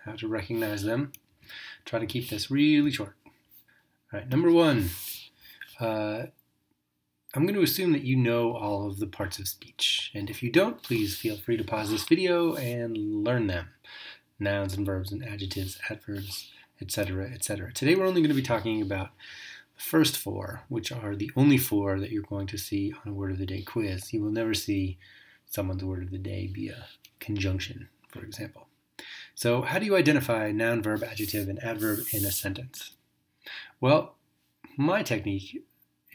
how to recognize them. Try to keep this really short. All right, number one, I'm going to assume that you know all of the parts of speech. And if you don't, please feel free to pause this video and learn them. Nouns and verbs and adjectives, adverbs, etc., etc. Today we're only going to be talking about the first four, which are the only four that you're going to see on a Word of the Day quiz. You will never see someone's Word of the Day be a conjunction, for example. So how do you identify noun, verb, adjective, and adverb in a sentence? Well, my technique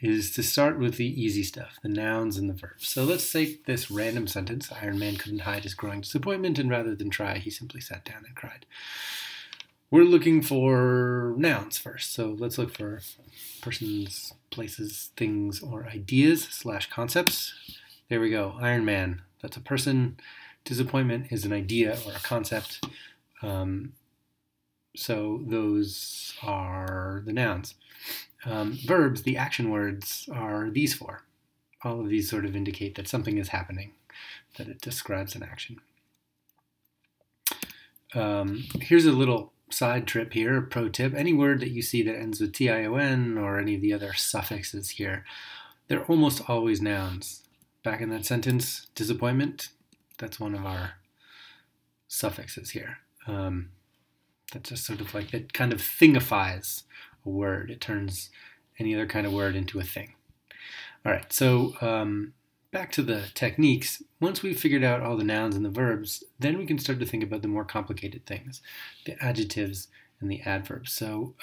is to start with the easy stuff, the nouns and the verbs. So let's take this random sentence. Iron Man couldn't hide his growing disappointment, and rather than try, he simply sat down and cried. We're looking for nouns first. So let's look for persons, places, things, or ideas / concepts. There we go. Iron Man, that's a person. Disappointment is an idea or a concept. So those are the nouns. Verbs, the action words, are these four. All of these sort of indicate that something is happening, that it describes an action. Here's a little side trip here, a pro tip. Any word that you see that ends with tion or any of the other suffixes here, they're almost always nouns. Back in that sentence, disappointment, that's one of our suffixes here. That's just sort of like, it kind of thingifies a word. It turns any other kind of word into a thing. All right, so back to the techniques. Once we've figured out all the nouns and the verbs, then we can start to think about the more complicated things, the adjectives and the adverbs. So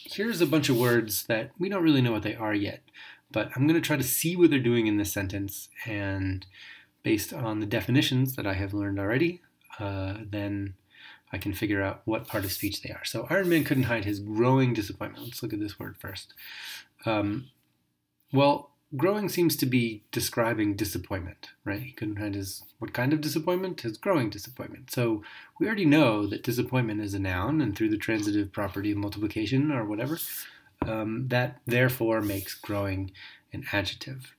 here's a bunch of words that we don't really know what they are yet, but I'm going to try to see what they're doing in this sentence, and based on the definitions that I have learned already, then I can figure out what part of speech they are. So Iron Man couldn't hide his growing disappointment. Let's look at this word first. Well, growing seems to be describing disappointment, right? He couldn't hide his, what kind of disappointment? His growing disappointment. So we already know that disappointment is a noun, and through the transitive property of multiplication or whatever, that therefore makes growing an adjective.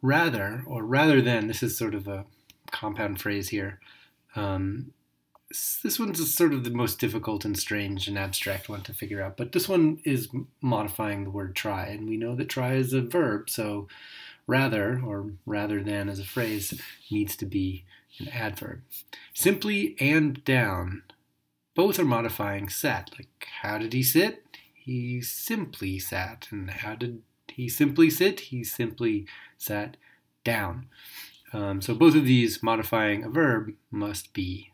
Rather than, this is sort of a compound phrase here. This one's sort of the most difficult and strange and abstract one to figure out, but this one is modifying the word try, and we know that try is a verb, so rather, or rather than as a phrase, needs to be an adverb. Simply and down, both are modifying sat. Like, how did he sit? He simply sat. And how did he simply sit? He simply sat down. So both of these modifying a verb must be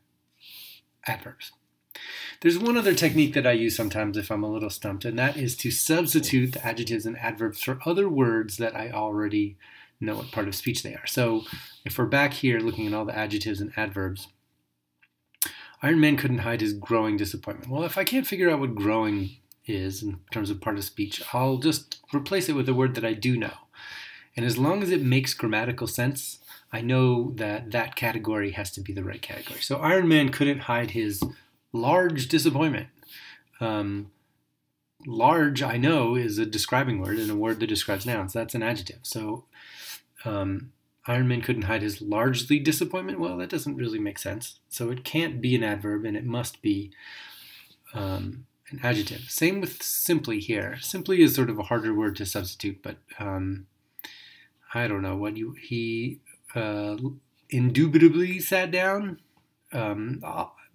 adverbs. There's one other technique that I use sometimes if I'm a little stumped, and that is to substitute the adjectives and adverbs for other words that I already know what part of speech they are. So if we're back here looking at all the adjectives and adverbs, Iron Man couldn't hide his growing disappointment. Well, if I can't figure out what growing is in terms of part of speech, I'll just replace it with a word that I do know. And as long as it makes grammatical sense, I know that that category has to be the right category. So Iron Man couldn't hide his large disappointment. Large, I know, is a describing word and a word that describes nouns. That's an adjective. So Iron Man couldn't hide his largely disappointment. Well, that doesn't really make sense. So it can't be an adverb, and it must be an adjective. Same with simply here. Simply is sort of a harder word to substitute, but I don't know what he indubitably sat down.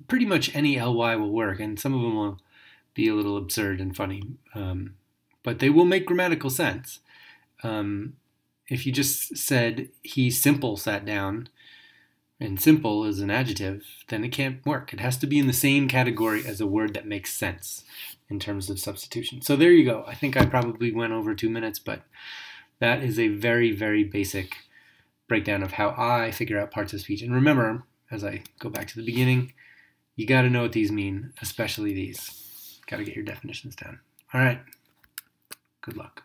Pretty much any ly will work, and some of them will be a little absurd and funny, but they will make grammatical sense. If you just said he simple sat down, and simple is an adjective, then it can't work. It has to be in the same category as a word that makes sense in terms of substitution. So there you go. I think I probably went over 2 minutes, but that is a very, very basic breakdown of how I figure out parts of speech. And remember, as I go back to the beginning, you got to know what these mean, especially these. Got to get your definitions down. All right. Good luck.